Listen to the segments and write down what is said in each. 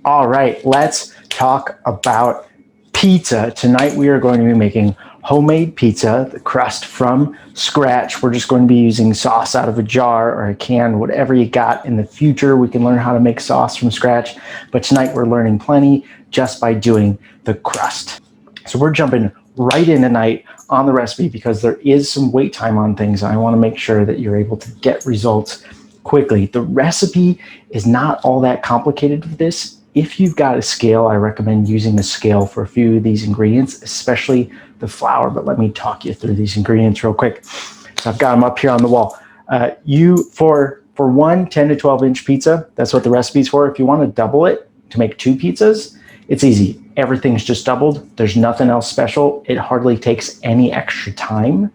All right, let's talk about pizza. Tonight we are going to be making homemade pizza, the crust from scratch. We're just going to be using sauce out of a jar or a can, whatever you got. In the future, we can learn how to make sauce from scratch. But tonight we're learning plenty just by doing the crust. So we're jumping right in tonight on the recipe because there is some wait time on things. I want to make sure that you're able to get results quickly. The recipe is not all that complicated with this. If you've got a scale, I recommend using a scale for a few of these ingredients, especially the flour. But let me talk you through these ingredients real quick. So I've got them up here on the wall. For one 10 to 12 inch pizza, that's what the recipe's for. If you want to double it to make 2 pizzas, it's easy. Everything's just doubled. There's nothing else special. It hardly takes any extra time.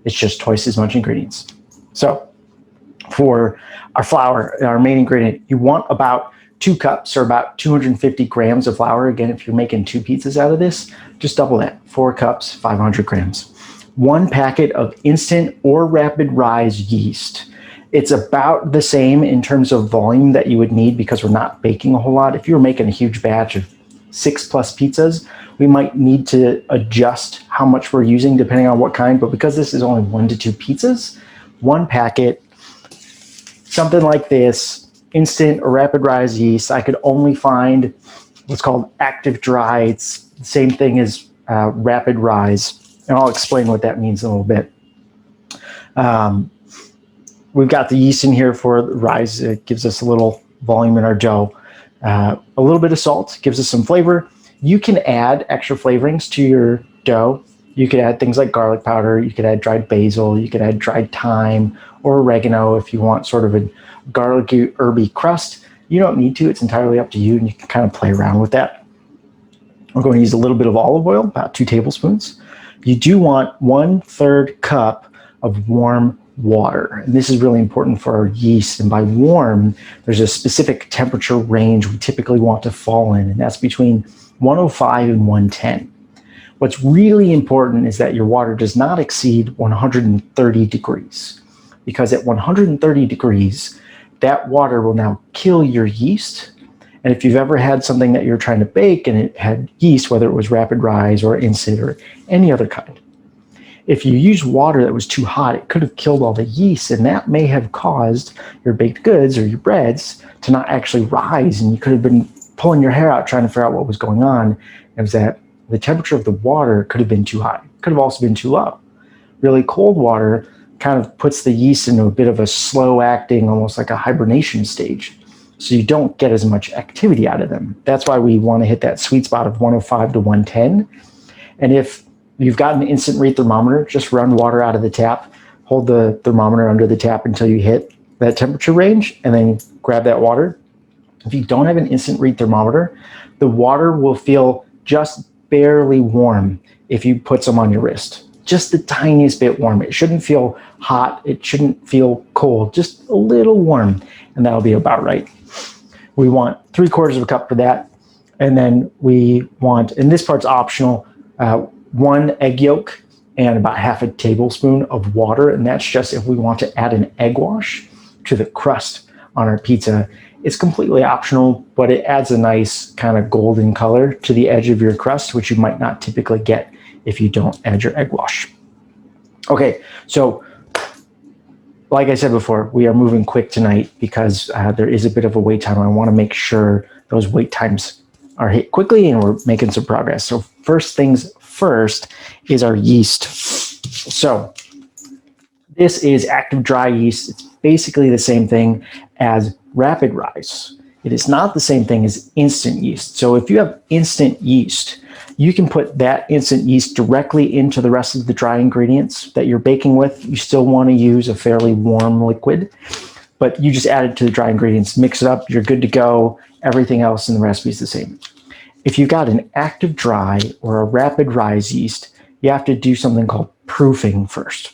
It's just twice as much ingredients. So for our flour, our main ingredient, you want about 2 cups or about 250 grams of flour. Again, if you're making 2 pizzas out of this, just double that. 4 cups, 500 grams. 1 packet of instant or rapid rise yeast. It's about the same in terms of volume that you would need because we're not baking a whole lot. If you were making a huge batch of 6+ pizzas, we might need to adjust how much we're using depending on what kind. But because this is only 1 to 2 pizzas, 1 packet, something like this, instant or rapid rise yeast. I could only find what's called active dry. It's the same thing as rapid rise, and I'll explain what that means in a little bit. We've got the yeast in here for the rise. It gives us a little volume in our dough. A little bit of salt gives us some flavor. You can add extra flavorings to your dough. You could add things like garlic powder. You could add dried basil. You could add dried thyme or oregano if you want sort of a garlicky, herby crust. You don't need to. It's entirely up to you, and you can kind of play around with that. I'm going to use a little bit of olive oil, about 2 tablespoons. You do want 1/3 cup of warm water. And this is really important for our yeast. And by warm, there's a specific temperature range we typically want to fall in, and that's between 105 and 110. What's really important is that your water does not exceed 130 degrees, because at 130 degrees, that water will now kill your yeast. And if you've ever had something that you're trying to bake and it had yeast, whether it was rapid rise or instant or any other kind, if you use water that was too hot, it could have killed all the yeast, and that may have caused your baked goods or your breads to not actually rise, and you could have been pulling your hair out trying to figure out what was going on. It was that the temperature of the water could have been too high. It could have also been too low. Really cold water kind of puts the yeast into a bit of a slow acting, almost like a hibernation stage. So you don't get as much activity out of them. That's why we want to hit that sweet spot of 105 to 110. And if you've got an instant read thermometer, just run water out of the tap, hold the thermometer under the tap until you hit that temperature range, and then grab that water. If you don't have an instant read thermometer, the water will feel just barely warm if you put some on your wrist. Just the tiniest bit warm. It shouldn't feel hot. It shouldn't feel cold. Just a little warm, and that'll be about right. We want 3/4 cup for that. And then we want, and this part's optional, 1 egg yolk and about 1/2 tablespoon of water. And that's just if we want to add an egg wash to the crust on our pizza. It's completely optional, but it adds a nice kind of golden color to the edge of your crust, which you might not typically get if you don't add your egg wash. Okay, so like I said before, we are moving quick tonight because there is a bit of a wait time. I want to make sure those wait times are hit quickly and we're making some progress. So first things first is our yeast. So this is active dry yeast. It's basically the same thing as rapid rise. It is not the same thing as instant yeast. So if you have instant yeast, you can put that instant yeast directly into the rest of the dry ingredients that you're baking with. You still want to use a fairly warm liquid, but you just add it to the dry ingredients, mix it up, you're good to go. Everything else in the recipe is the same. If you've got an active dry or a rapid rise yeast, you have to do something called proofing first.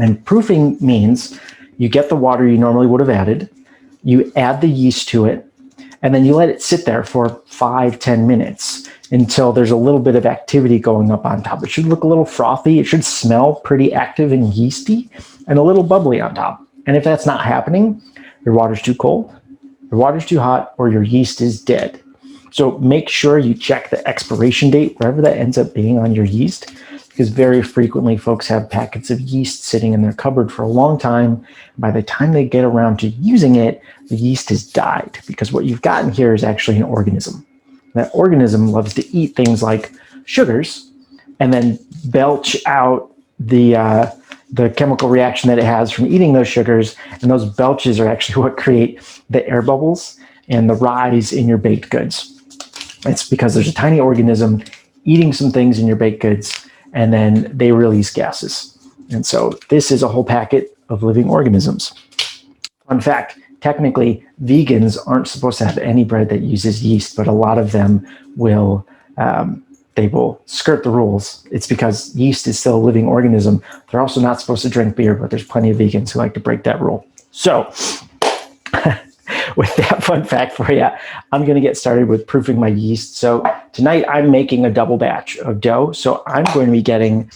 And proofing means you get the water you normally would have added, you add the yeast to it, and then you let it sit there for 5-10 minutes until there's a little bit of activity going up on top. It should look a little frothy. It should smell pretty active and yeasty and a little bubbly on top. And if that's not happening, your water's too cold, your water's too hot, or your yeast is dead. So make sure you check the expiration date, wherever that ends up being on your yeast, because very frequently folks have packets of yeast sitting in their cupboard for a long time. By the time they get around to using it, the yeast has died, because what you've gotten here is actually an organism. That organism loves to eat things like sugars and then belch out the chemical reaction that it has from eating those sugars, and those belches are actually what create the air bubbles and the rise in your baked goods. It's because there's a tiny organism eating some things in your baked goods, and then they release gases. And so this is a whole packet of living organisms. Fun fact, technically, vegans aren't supposed to have any bread that uses yeast, but a lot of them will they will skirt the rules. It's because yeast is still a living organism. They're also not supposed to drink beer, but there's plenty of vegans who like to break that rule. So with that fun fact for you, I'm going to get started with proofing my yeast. So tonight I'm making a double batch of dough. So I'm going to be getting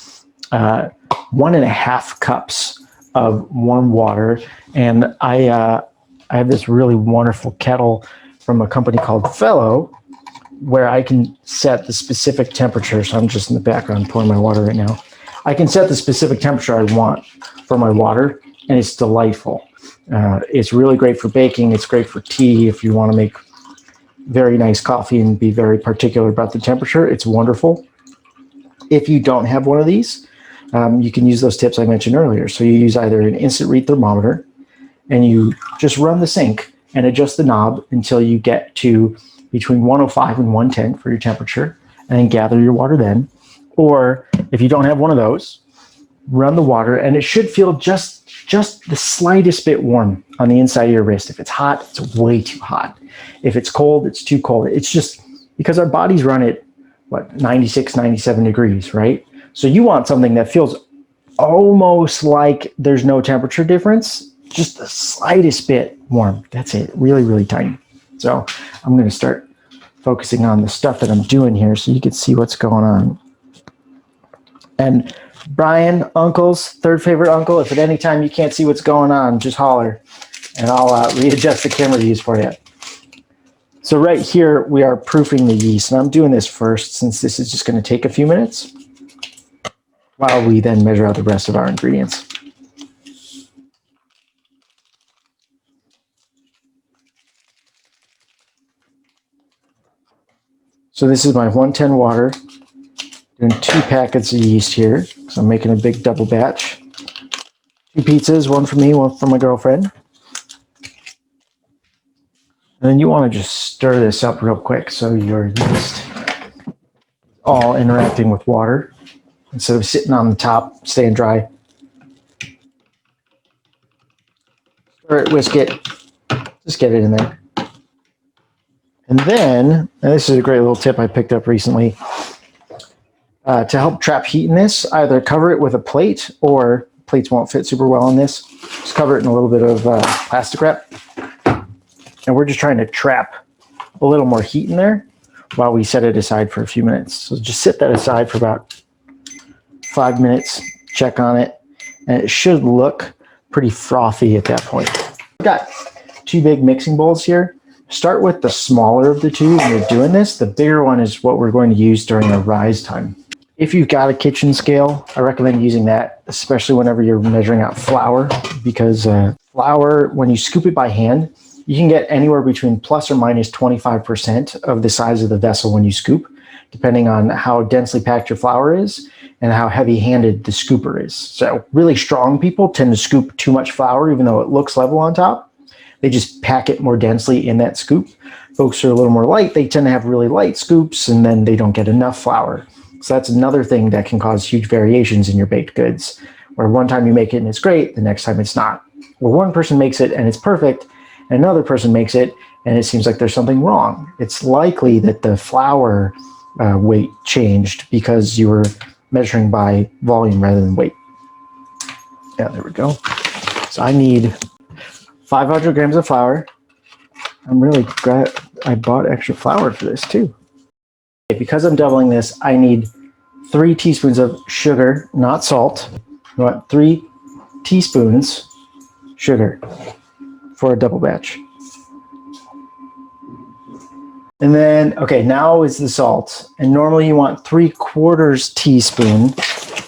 1.5 cups of warm water. And I have this really wonderful kettle from a company called Fellow, where I can set the specific temperature. So I'm just in the background pouring my water right now. I can set the specific temperature I want for my water, and it's delightful. It's really great for baking. It's great for tea. If you want to make very nice coffee and be very particular about the temperature, it's wonderful. If you don't have one of these, you can use those tips I mentioned earlier. So you use either an instant read thermometer, and you just run the sink and adjust the knob until you get to between 105 and 110 for your temperature, and then gather your water then. Or if you don't have one of those, run the water, and it should feel just the slightest bit warm on the inside of your wrist. If it's hot, it's way too hot. If it's cold, it's too cold. It's just because our bodies run at, 96, 97 degrees, right? So you want something that feels almost like there's no temperature difference, just the slightest bit warm. That's it, really, really tiny. So I'm going to start focusing on the stuff that I'm doing here so you can see what's going on. And Brian, uncle's third favorite uncle, if at any time you can't see what's going on, just holler and I'll readjust the camera views for you. So right here, we are proofing the yeast, and I'm doing this first since this is just going to take a few minutes while we then measure out the rest of our ingredients. So this is my 110 water, doing 2 packets of yeast here. So I'm making a big double batch. 2 pizzas, one for me, one for my girlfriend. And then you want to just stir this up real quick so your yeast is all interacting with water instead of sitting on the top, staying dry. Stir it, whisk it, just get it in there. And then, and this is a great little tip I picked up recently, to help trap heat in this, either cover it with a plate, or plates won't fit super well on this. Just cover it in a little bit of plastic wrap. And we're just trying to trap a little more heat in there while we set it aside for a few minutes. So just sit that aside for about 5 minutes, check on it, and it should look pretty frothy at that point. I've got 2 big mixing bowls here. Start with the smaller of the 2 when you're doing this. The bigger one is what we're going to use during the rise time. If you've got a kitchen scale, I recommend using that, especially whenever you're measuring out flour, because flour, when you scoop it by hand, you can get anywhere between plus or minus 25% of the size of the vessel when you scoop, depending on how densely packed your flour is and how heavy-handed the scooper is. So really strong people tend to scoop too much flour, even though it looks level on top. They just pack it more densely in that scoop. Folks who are a little more light, they tend to have really light scoops, and then they don't get enough flour. So that's another thing that can cause huge variations in your baked goods, where one time you make it and it's great, the next time it's not. Where one person makes it and it's perfect, and another person makes it and it seems like there's something wrong. It's likely that the flour weight changed because you were measuring by volume rather than weight. Yeah, there we go. So I need 500 grams of flour. I'm really glad I bought extra flour for this too. Okay, because I'm doubling this, I need 3 teaspoons of sugar, not salt. You want 3 teaspoons sugar for a double batch. And then, okay, now is the salt. And normally you want 3/4 teaspoon.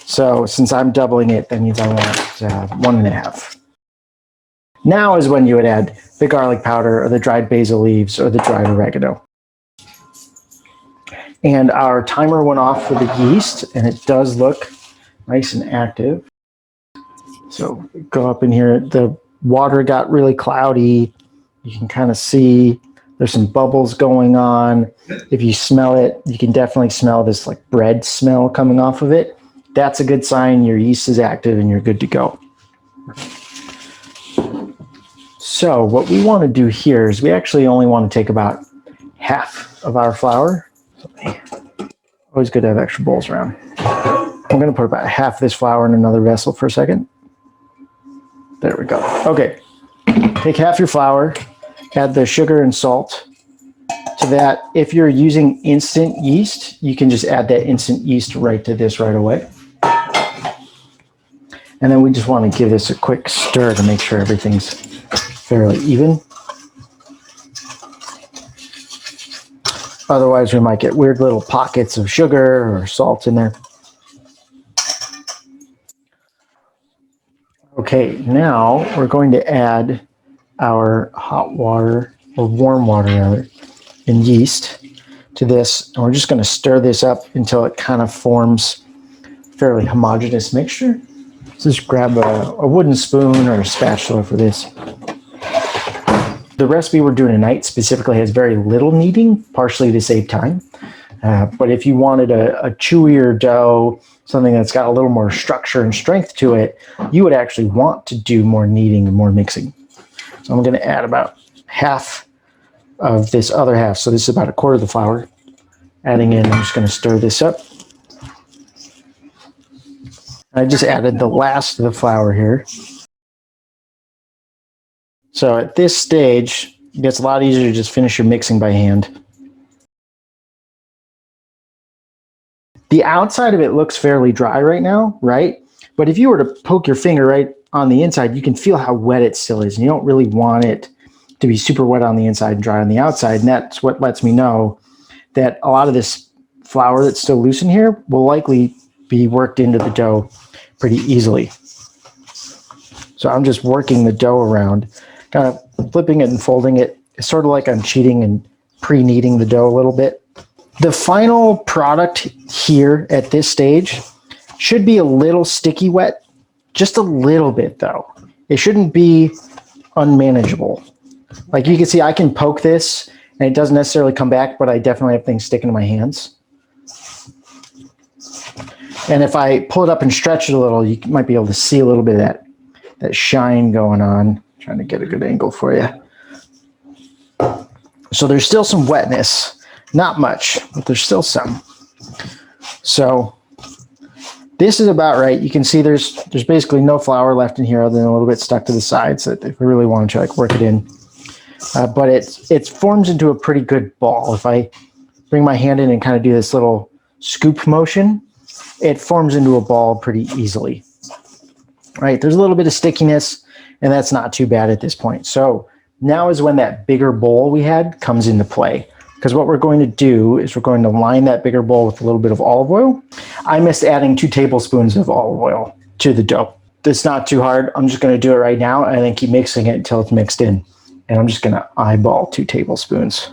So since I'm doubling it, that means I want 1.5. Now is when you would add the garlic powder or the dried basil leaves or the dried oregano. And our timer went off for the yeast, and it does look nice and active. So go up in here. The water got really cloudy. You can kind of see there's some bubbles going on. If you smell it, you can definitely smell this like bread smell coming off of it. That's a good sign your yeast is active and you're good to go. So what we want to do here is we actually only want to take about half of our flour. Always good to have extra bowls around. I'm going to put about half this flour in another vessel for a second. There we go. Okay, take half your flour, add the sugar and salt to that. If you're using instant yeast, you can just add that instant yeast right to this right away. And then we just want to give this a quick stir to make sure everything's fairly even. Otherwise, we might get weird little pockets of sugar or salt in there. Okay, now we're going to add our hot water, or warm water rather, and yeast to this. And we're just going to stir this up until it kind of forms a fairly homogeneous mixture. So just grab a wooden spoon or a spatula for this. The recipe we're doing tonight specifically has very little kneading, partially to save time. But if you wanted a chewier dough, something that's got a little more structure and strength to it, you would actually want to do more kneading and more mixing. So I'm going to add about half of this other half. So this is about 1/4 of the flour. Adding in, I'm just going to stir this up. I just added the last of the flour here. So at this stage, it gets a lot easier to just finish your mixing by hand. The outside of it looks fairly dry right now, right? But if you were to poke your finger right on the inside, you can feel how wet it still is. And you don't really want it to be super wet on the inside and dry on the outside. And that's what lets me know that a lot of this flour that's still loose in here will likely be worked into the dough pretty easily. So I'm just working the dough around, kind of flipping it and folding it. It's sort of like I'm cheating and pre-kneading the dough a little bit. The final product here at this stage should be a little sticky wet, just a little bit though. It shouldn't be unmanageable. Like you can see, I can poke this and it doesn't necessarily come back, but I definitely have things sticking to my hands. And if I pull it up and stretch it a little, you might be able to see a little bit of that shine going on. Trying to get a good angle for you. So there's still some wetness. Not much, but there's still some. So this is about right. You can see there's basically no flour left in here other than a little bit stuck to the sides that if we really wanted to like work it in. But it forms into a pretty good ball. If I bring my hand in and kind of do this little scoop motion, it forms into a ball pretty easily. Right, there's a little bit of stickiness, and that's not too bad at this point. So now is when that bigger bowl we had comes into play. Because what we're going to do is we're going to line that bigger bowl with a little bit of olive oil. I missed adding 2 tablespoons of olive oil to the dough. It's not too hard. I'm just going to do it right now and then keep mixing it until it's mixed in. And I'm just going to eyeball 2 tablespoons.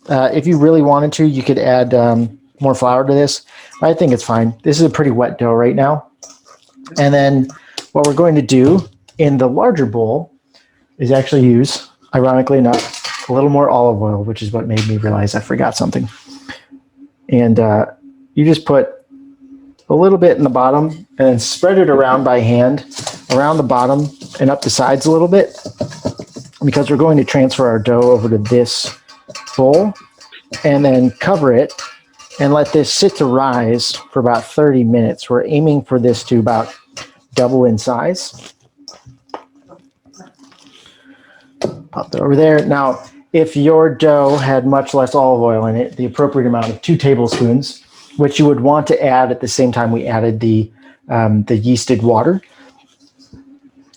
If you really wanted to, you could add more flour to this. I think it's fine. This is a pretty wet dough right now. And then what we're going to do in the larger bowl is actually use, ironically enough, a little more olive oil, which is what made me realize I forgot something. And you just put a little bit in the bottom and then spread it around by hand, around the bottom and up the sides a little bit, because we're going to transfer our dough over to this bowl and then cover it and let this sit to rise for about 30 minutes. We're aiming for this to about double in size. Pop that over there. Now, if your dough had much less olive oil in it, the appropriate amount of 2 tablespoons, which you would want to add at the same time we added the yeasted water,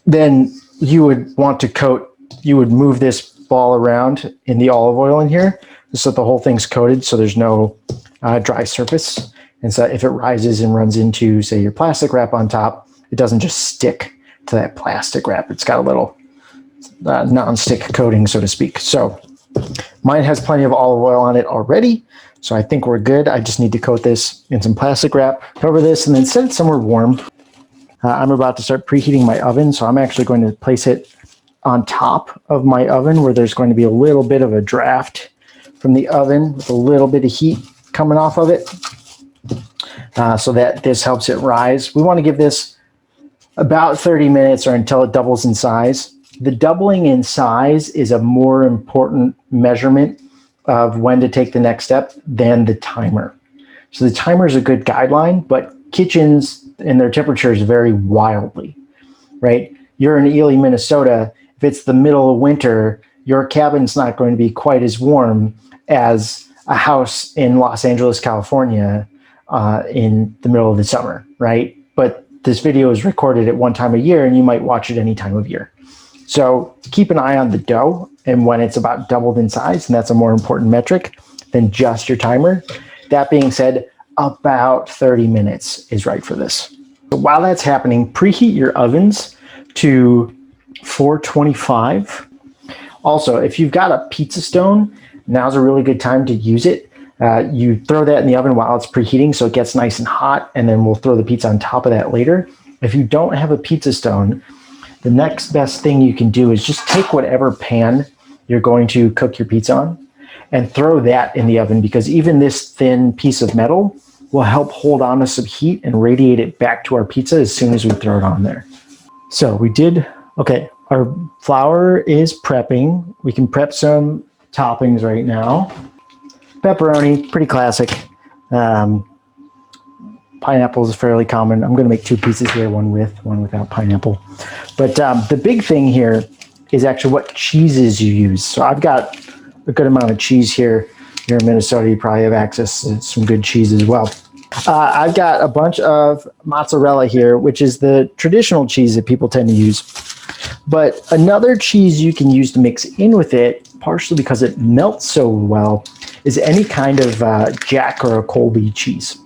then you would want to coat, you would move this ball around in the olive oil in here so that the whole thing's coated so there's no dry surface. And so if it rises and runs into, say, your plastic wrap on top, it doesn't just stick to that plastic wrap. It's got a little non-stick coating, so to speak. So mine has plenty of olive oil on it already, so I think we're good. I just need to coat this in some plastic wrap, cover this, and then set it somewhere warm. I'm about to start preheating my oven, so I'm actually going to place it on top of my oven where there's going to be a little bit of a draft from the oven with a little bit of heat coming off of it, so that this helps it rise. We want to give this about 30 minutes or until it doubles in size. The doubling in size is a more important measurement of when to take the next step than the timer. So the timer is a good guideline, but kitchens and their temperatures vary wildly, right? You're in Ely, Minnesota. If it's the middle of winter, your cabin's not going to be quite as warm as a house in Los Angeles, California, in the middle of the summer, right? But this video is recorded at one time of year and you might watch it any time of year. So keep an eye on the dough and when it's about doubled in size, and that's a more important metric than just your timer. That being said, about 30 minutes is right for this. So while that's happening, preheat your ovens to 425. Also, if you've got a pizza stone, now's a really good time to use it. You throw that in the oven while it's preheating so it gets nice and hot, and then we'll throw the pizza on top of that later. If you don't have a pizza stone, the next best thing you can do is just take whatever pan you're going to cook your pizza on and throw that in the oven, because even this thin piece of metal will help hold on to some heat and radiate it back to our pizza as soon as we throw it on there. So we did, okay, our flour is prepping. We can prep some toppings right now. Pepperoni, pretty classic. Pineapple is fairly common. I'm going to make two pieces here, one with, one without pineapple. But the big thing here is actually what cheeses you use. So I've got a good amount of cheese here. Here in Minnesota, you probably have access to some good cheese as well. I've got a bunch of mozzarella here, which is the traditional cheese that people tend to use. But another cheese you can use to mix in with it, partially because it melts so well, is any kind of Jack or a Colby cheese.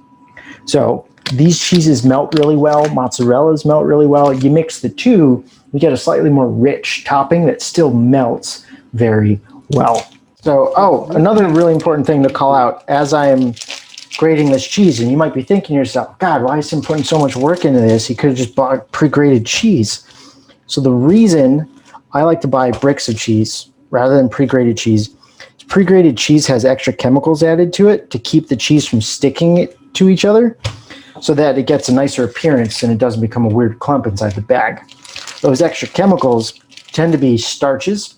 So these cheeses melt really well. Mozzarellas melt really well. You mix the two, you get a slightly more rich topping that still melts very well. So, another really important thing to call out as I am grating this cheese, and you might be thinking to yourself, God, why is he putting so much work into this? He could have just bought pre-grated cheese. So the reason I like to buy bricks of cheese rather than pre-grated cheese is pre-grated cheese has extra chemicals added to it to keep the cheese from sticking to each other so that it gets a nicer appearance and it doesn't become a weird clump inside the bag. Those extra chemicals tend to be starches,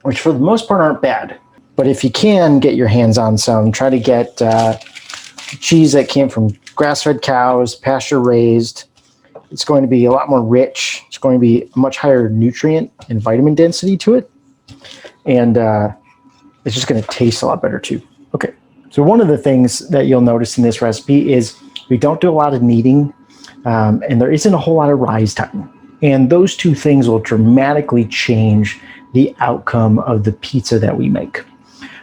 which for the most part aren't bad. But if you can get your hands on some, try to get cheese that came from grass-fed cows, pasture-raised. It's going to be a lot more rich. It's going to be a much higher nutrient and vitamin density to it. And it's just going to taste a lot better too. Okay, so one of the things that you'll notice in this recipe is we don't do a lot of kneading, and there isn't a whole lot of rise time. And those two things will dramatically change the outcome of the pizza that we make.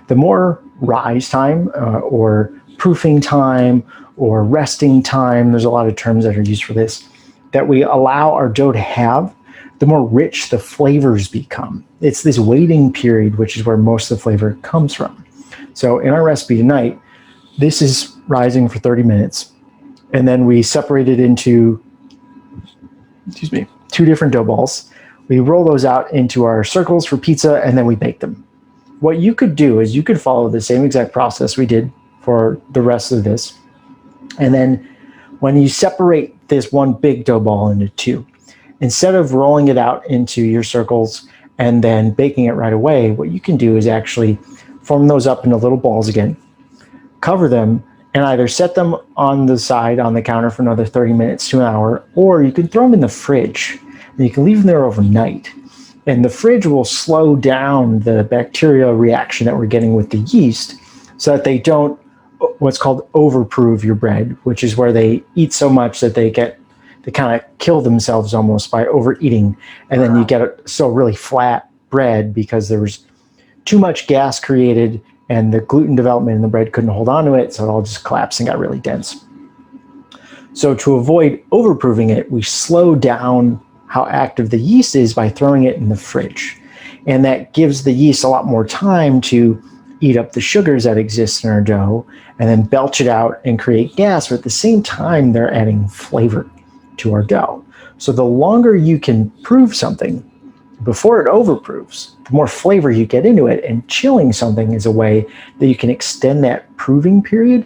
The more rise time or proofing time or resting time, there's a lot of terms that are used for this, that we allow our dough to have, the more rich the flavors become. It's this waiting period, which is where most of the flavor comes from. So in our recipe tonight, this is rising for 30 minutes. And then we separate it into, two different dough balls. We roll those out into our circles for pizza, and then we bake them. What you could do is you could follow the same exact process we did for the rest of this. And then when you separate this one big dough ball into two, instead of rolling it out into your circles and then baking it right away, what you can do is actually form those up into little balls again, cover them, and either set them on the side on the counter for another 30 minutes to an hour, or you can throw them in the fridge and you can leave them there overnight. And the fridge will slow down the bacterial reaction that we're getting with the yeast so that they don't what's called overprove your bread, which is where they eat so much that they kind of kill themselves almost by overeating. And then you get a really flat bread because there was too much gas created, and the gluten development in the bread couldn't hold on to it, so it all just collapsed and got really dense. So to avoid overproofing it, we slow down how active the yeast is by throwing it in the fridge. And that gives the yeast a lot more time to eat up the sugars that exist in our dough and then belch it out and create gas, but at the same time, they're adding flavor to our dough. So the longer you can prove something before it overproofs, the more flavor you get into it, and chilling something is a way that you can extend that proving period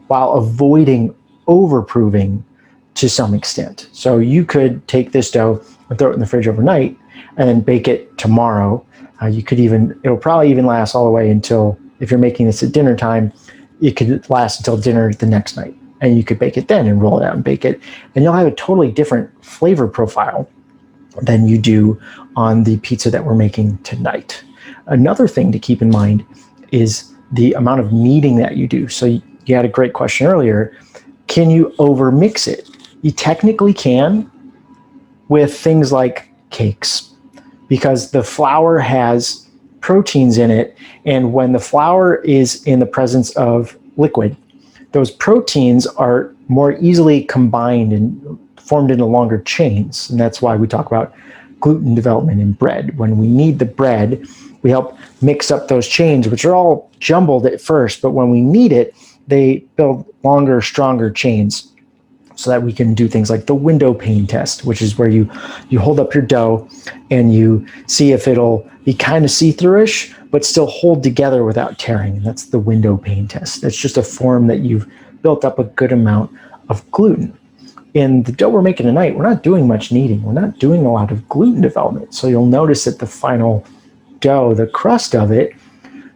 while avoiding overproving to some extent. So you could take this dough and throw it in the fridge overnight and then bake it tomorrow. It'll probably even last all the way until, if you're making this at dinner time, it could last until dinner the next night. And you could bake it then and roll it out and bake it. And you'll have a totally different flavor profile than you do on the pizza that we're making tonight. Another thing to keep in mind is the amount of kneading that you do. So you had a great question earlier. Can you overmix it? You technically can with things like cakes, because the flour has proteins in it, and when the flour is in the presence of liquid, those proteins are more easily combined and formed into longer chains, and that's why we talk about gluten development in bread. When we knead the bread, we help mix up those chains, which are all jumbled at first, but when we knead it, they build longer, stronger chains, so that we can do things like the window pane test, which is where you hold up your dough and you see if it'll be kind of see-through-ish, but still hold together without tearing. And that's the window pane test. That's just a form that you've built up a good amount of gluten. In the dough we're making tonight, we're not doing much kneading. We're not doing a lot of gluten development. So you'll notice that the final dough, the crust of it,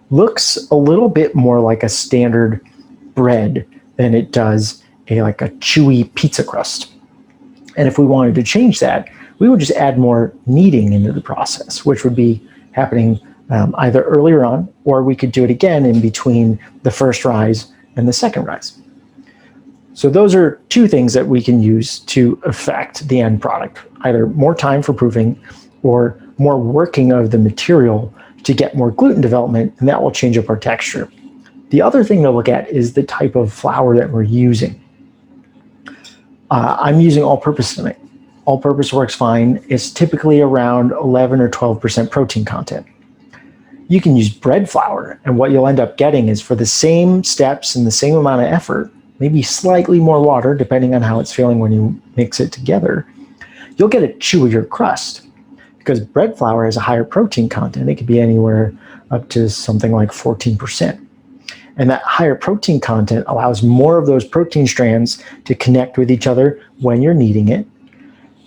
looks a little bit more like a standard bread than it does like a chewy pizza crust. And if we wanted to change that, we would just add more kneading into the process, which would be happening either earlier on, or we could do it again in between the first rise and the second rise. So those are two things that we can use to affect the end product, either more time for proofing or more working of the material to get more gluten development, and that will change up our texture. The other thing to look at is the type of flour that we're using. I'm using all-purpose tonight. All-purpose works fine. It's typically around 11 or 12% protein content. You can use bread flour, and what you'll end up getting is, for the same steps and the same amount of effort, maybe slightly more water, depending on how it's feeling when you mix it together, you'll get a chewier crust, because bread flour has a higher protein content. It could be anywhere up to something like 14%. And that higher protein content allows more of those protein strands to connect with each other when you're kneading it.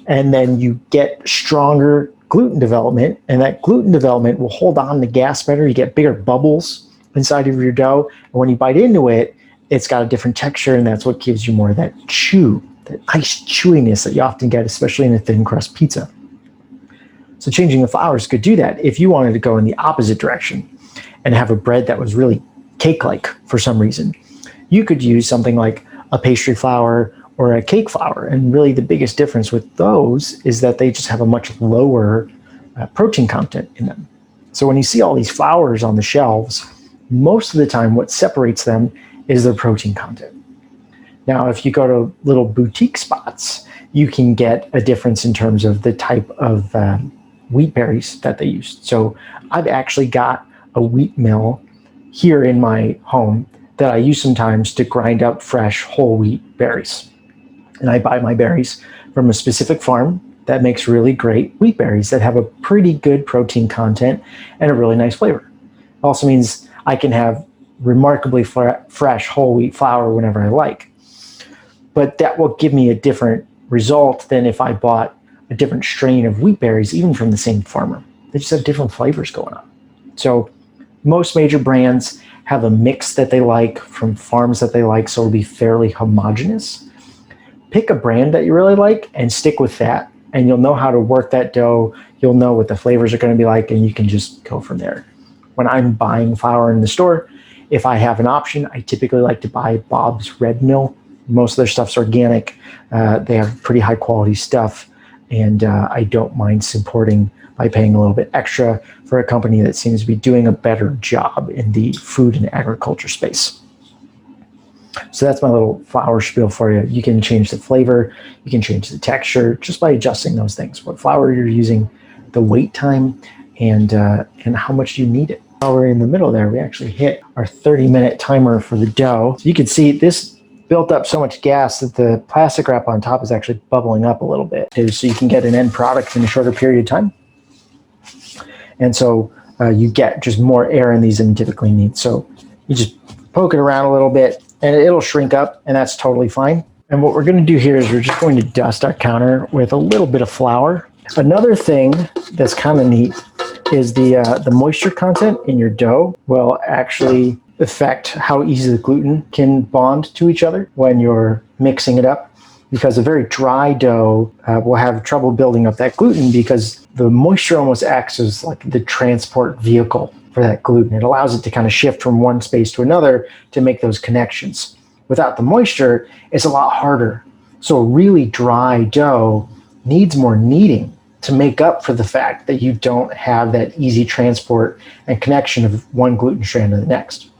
And then you get stronger gluten development, and that gluten development will hold on to gas better. You get bigger bubbles inside of your dough. And when you bite into it, it's got a different texture, and that's what gives you more of that chew, that nice chewiness that you often get, especially in a thin crust pizza. So changing the flours could do that. If you wanted to go in the opposite direction and have a bread that was really cake-like for some reason, you could use something like a pastry flour or a cake flour. And really the biggest difference with those is that they just have a much lower protein content in them. So when you see all these flours on the shelves, most of the time what separates them is their protein content. Now, if you go to little boutique spots, you can get a difference in terms of the type of wheat berries that they use. So I've actually got a wheat mill here in my home that I use sometimes to grind up fresh whole wheat berries. And I buy my berries from a specific farm that makes really great wheat berries that have a pretty good protein content and a really nice flavor. It also means I can have remarkably fresh whole wheat flour whenever I like. But that will give me a different result than if I bought a different strain of wheat berries, even from the same farmer. They just have different flavors going on. So most major brands have a mix that they like from farms that they like, so it'll be fairly homogeneous. Pick a brand that you really like and stick with that, and you'll know how to work that dough. You'll know what the flavors are going to be like, and you can just go from there. When I'm buying flour in the store, if I have an option, I typically like to buy Bob's Red Mill. Most of their stuff's organic. They have pretty high quality stuff, and I don't mind supporting by paying a little bit extra for a company that seems to be doing a better job in the food and agriculture space. So that's my little flour spiel for you. You can change the flavor, you can change the texture just by adjusting those things. What flour you're using, the wait time, and how much you need it. While we're in the middle there, we actually hit our 30-minute timer for the dough. So you can see this built up so much gas that the plastic wrap on top is actually bubbling up a little bit, so you can get an end product in a shorter period of time. And so you get just more air in these than you typically need. So you just poke it around a little bit and it'll shrink up, and that's totally fine. And what we're going to do here is we're just going to dust our counter with a little bit of flour. Another thing that's kind of neat is the moisture content in your dough will actually affect how easy the gluten can bond to each other when you're mixing it up, because a very dry dough will have trouble building up that gluten because the moisture almost acts as like the transport vehicle for that gluten. It allows it to kind of shift from one space to another to make those connections. Without the moisture, it's a lot harder. So a really dry dough needs more kneading to make up for the fact that you don't have that easy transport and connection of one gluten strand to the next.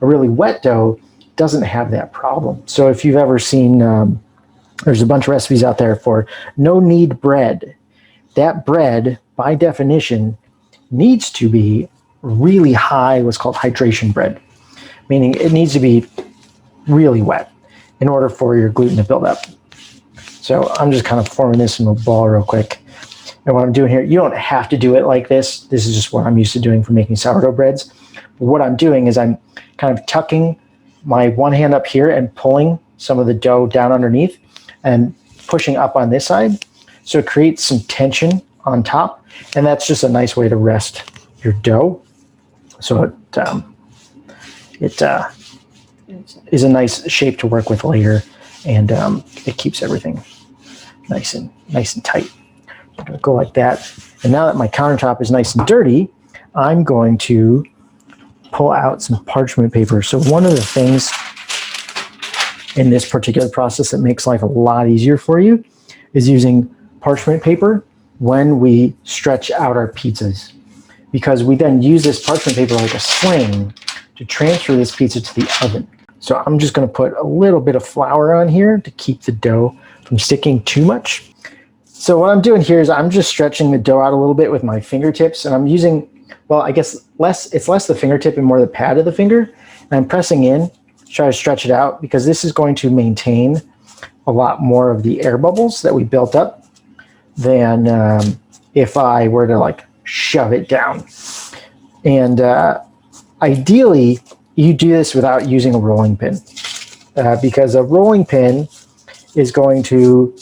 A really wet dough doesn't have that problem. So if you've ever seen, there's a bunch of recipes out there for no knead bread. That bread, by definition, needs to be really high, what's called hydration bread, meaning it needs to be really wet in order for your gluten to build up. So I'm just kind of forming this in a ball real quick. And what I'm doing here, you don't have to do it like this. This is just what I'm used to doing for making sourdough breads. But what I'm doing is I'm kind of tucking my one hand up here and pulling some of the dough down underneath and pushing up on this side. So it creates some tension on top. And that's just a nice way to rest your dough. So it is a nice shape to work with later, and it keeps everything nice and tight. I'm going to go like that. And now that my countertop is nice and dirty, I'm going to pull out some parchment paper. So one of the things in this particular process that makes life a lot easier for you is using parchment paper when we stretch out our pizzas, because we then use this parchment paper like a sling to transfer this pizza to the oven. So I'm just going to put a little bit of flour on here to keep the dough from sticking too much. So what I'm doing here is I'm just stretching the dough out a little bit with my fingertips, and I'm using, well, I guess it's less the fingertip and more the pad of the finger. And I'm pressing in to try to stretch it out, because this is going to maintain a lot more of the air bubbles that we built up than if I were to like shove it down. And ideally, you do this without using a rolling pin, because a rolling pin is going to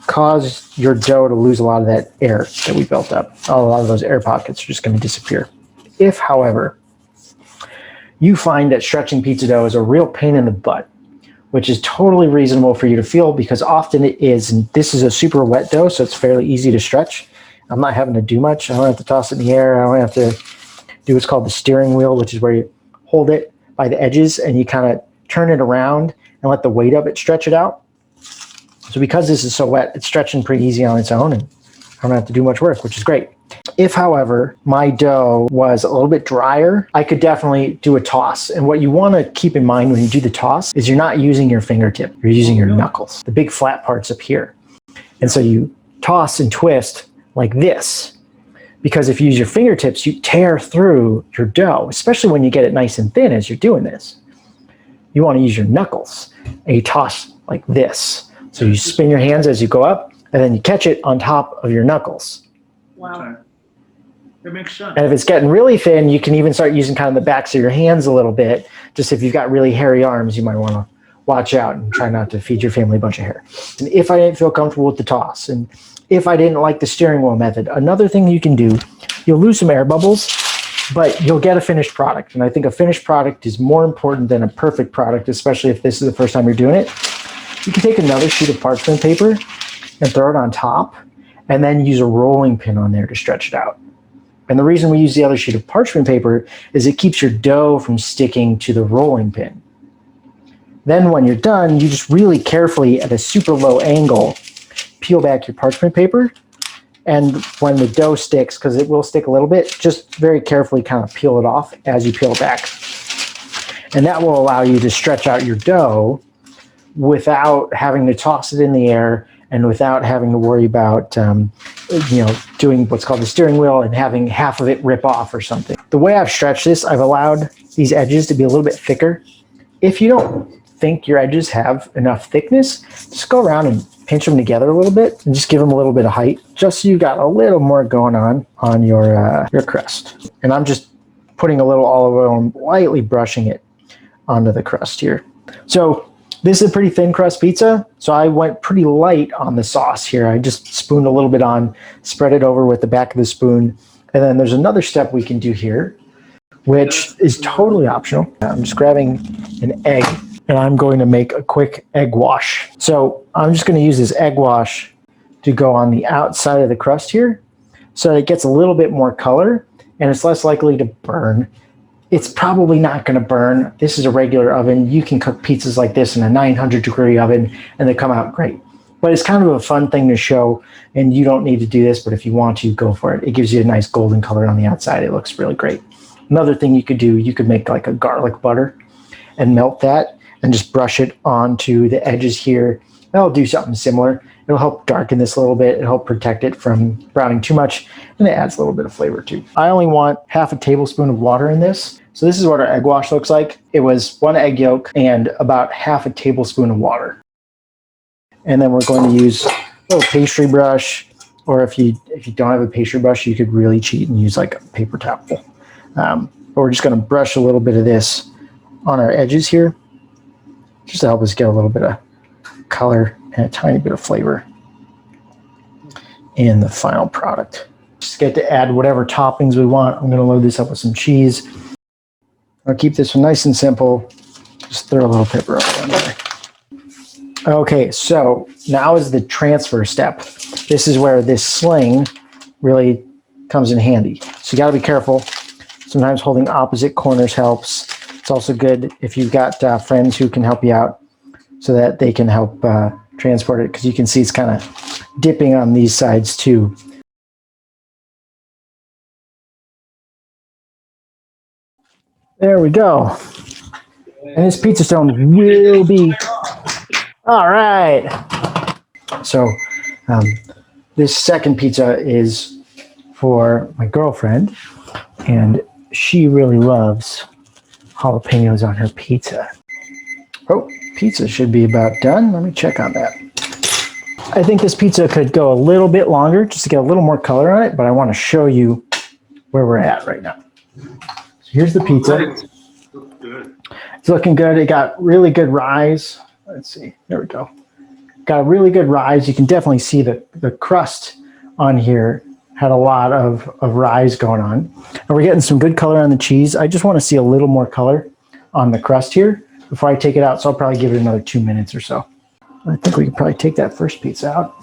cause your dough to lose a lot of that air that we built up. A lot of those air pockets are just going to disappear. If, however, you find that stretching pizza dough is a real pain in the butt, which is totally reasonable for you to feel, because often it is, and this is a super wet dough, so it's fairly easy to stretch. I'm not having to do much. I don't have to toss it in the air. I don't have to do what's called the steering wheel, which is where you hold it by the edges and you kind of turn it around and let the weight of it stretch it out. So because this is so wet, it's stretching pretty easy on its own, and I don't have to do much work, which is great. If, however, my dough was a little bit drier, I could definitely do a toss. And what you want to keep in mind when you do the toss is you're not using your fingertip, you're using your knuckles, the big flat parts up here. And so you toss and twist like this, because if you use your fingertips, you tear through your dough, especially when you get it nice and thin as you're doing this. You want to use your knuckles, and you toss like this. So you spin your hands as you go up, and then you catch it on top of your knuckles. Wow. That makes sense. And if it's getting really thin, you can even start using kind of the backs of your hands a little bit. Just if you've got really hairy arms, you might want to watch out and try not to feed your family a bunch of hair. And if I didn't feel comfortable with the toss, and if I didn't like the steering wheel method, another thing you can do, you'll lose some air bubbles, but you'll get a finished product. And I think a finished product is more important than a perfect product, especially if this is the first time you're doing it. You can take another sheet of parchment paper and throw it on top, and then use a rolling pin on there to stretch it out. And the reason we use the other sheet of parchment paper is it keeps your dough from sticking to the rolling pin. Then when you're done, you just really carefully, at a super low angle, peel back your parchment paper And when the dough sticks, because it will stick a little bit, just very carefully kind of peel it off as you peel it back. And that will allow you to stretch out your dough without having to toss it in the air and without having to worry about doing what's called the steering wheel and having half of it rip off or something. The way I've stretched this, I've allowed these edges to be a little bit thicker. If you don't think your edges have enough thickness, just go around and pinch them together a little bit and just give them a little bit of height, just so you got a little more going on your crust. And I'm just putting a little olive oil and lightly brushing it onto the crust here. So this is a pretty thin crust pizza, so I went pretty light on the sauce here. I just spooned a little bit on, spread it over with the back of the spoon, and then there's another step we can do here, which is totally optional. I'm just grabbing an egg, and I'm going to make a quick egg wash. So I'm just going to use this egg wash to go on the outside of the crust here, so that it gets a little bit more color, and it's less likely to burn. It's probably not going to burn. This is a regular oven. You can cook pizzas like this in a 900-degree oven, and they come out great. But it's kind of a fun thing to show, and you don't need to do this, but if you want to, go for it. It gives you a nice golden color on the outside. It looks really great. Another thing you could do, you could make like a garlic butter and melt that and just brush it onto the edges here. That'll do something similar. It'll help darken this a little bit. It'll help protect it from browning too much, and it adds a little bit of flavor too. I only want half a tablespoon of water in this. So this is what our egg wash looks like. It was 1 egg yolk and about half a tablespoon of water. And then we're going to use a little pastry brush, or if you don't have a pastry brush, you could really cheat and use like a paper towel. But we're just going to brush a little bit of this on our edges here, just to help us get a little bit of color and a tiny bit of flavor in the final product. Just get to add whatever toppings we want. I'm going to load this up with some cheese. I'll keep this one nice and simple. Just throw a little pepperoni on there. Okay, so now is the transfer step. This is where this sling really comes in handy. So you got to be careful. Sometimes holding opposite corners helps. It's also good if you've got friends who can help you out so that they can help transport it, because you can see it's kind of dipping on these sides too. There we go. And this pizza stone will be all right. So this second pizza is for my girlfriend, and she really loves jalapenos on her pizza. Oh, pizza should be about done. Let me check on that. I think this pizza could go a little bit longer just to get a little more color on it, but I want to show you where we're at right now. So here's the pizza. It's looking good. It got really good rise. Let's see. There we go. Got a really good rise. You can definitely see the crust on here had a lot of rise going on. And we're getting some good color on the cheese. I just want to see a little more color on the crust here before I take it out, so I'll probably give it another 2 minutes or so. I think we can probably take that first pizza out.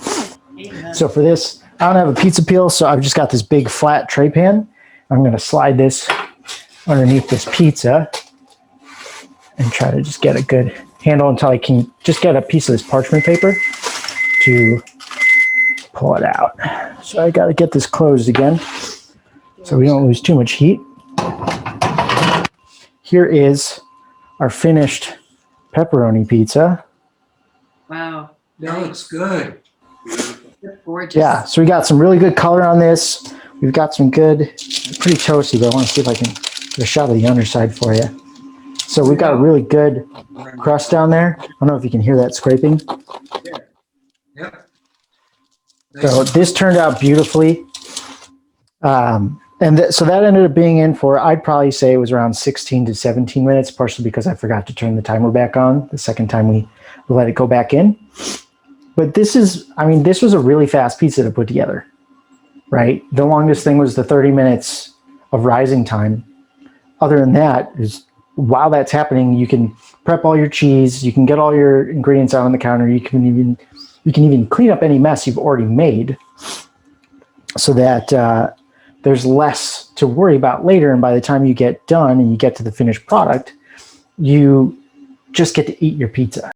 Amen. So for this, I don't have a pizza peel, so I've just got this big flat tray pan. I'm going to slide this underneath this pizza and try to just get a good handle until I can just get a piece of this parchment paper to pull it out. So I got to get this closed again so we don't lose too much heat. Here is our finished pepperoni pizza. Wow. That looks good. That's gorgeous. Yeah, so we got some really good color on this. We've got some good, pretty toasty, but I want to see if I can get a shot of the underside for you. So we've got a really good crust down there. I don't know if you can hear that scraping. Yeah. Yep. So this turned out beautifully. So that ended up being in for, I'd probably say it was around 16 to 17 minutes, partially because I forgot to turn the timer back on the second time we let it go back in. But this is, I mean, this was a really fast pizza to put together, right? The longest thing was the 30 minutes of rising time. Other than that, is while that's happening, you can prep all your cheese, you can get all your ingredients out on the counter, you can even clean up any mess you've already made, so that there's less to worry about later. And by the time you get done and you get to the finished product, you just get to eat your pizza.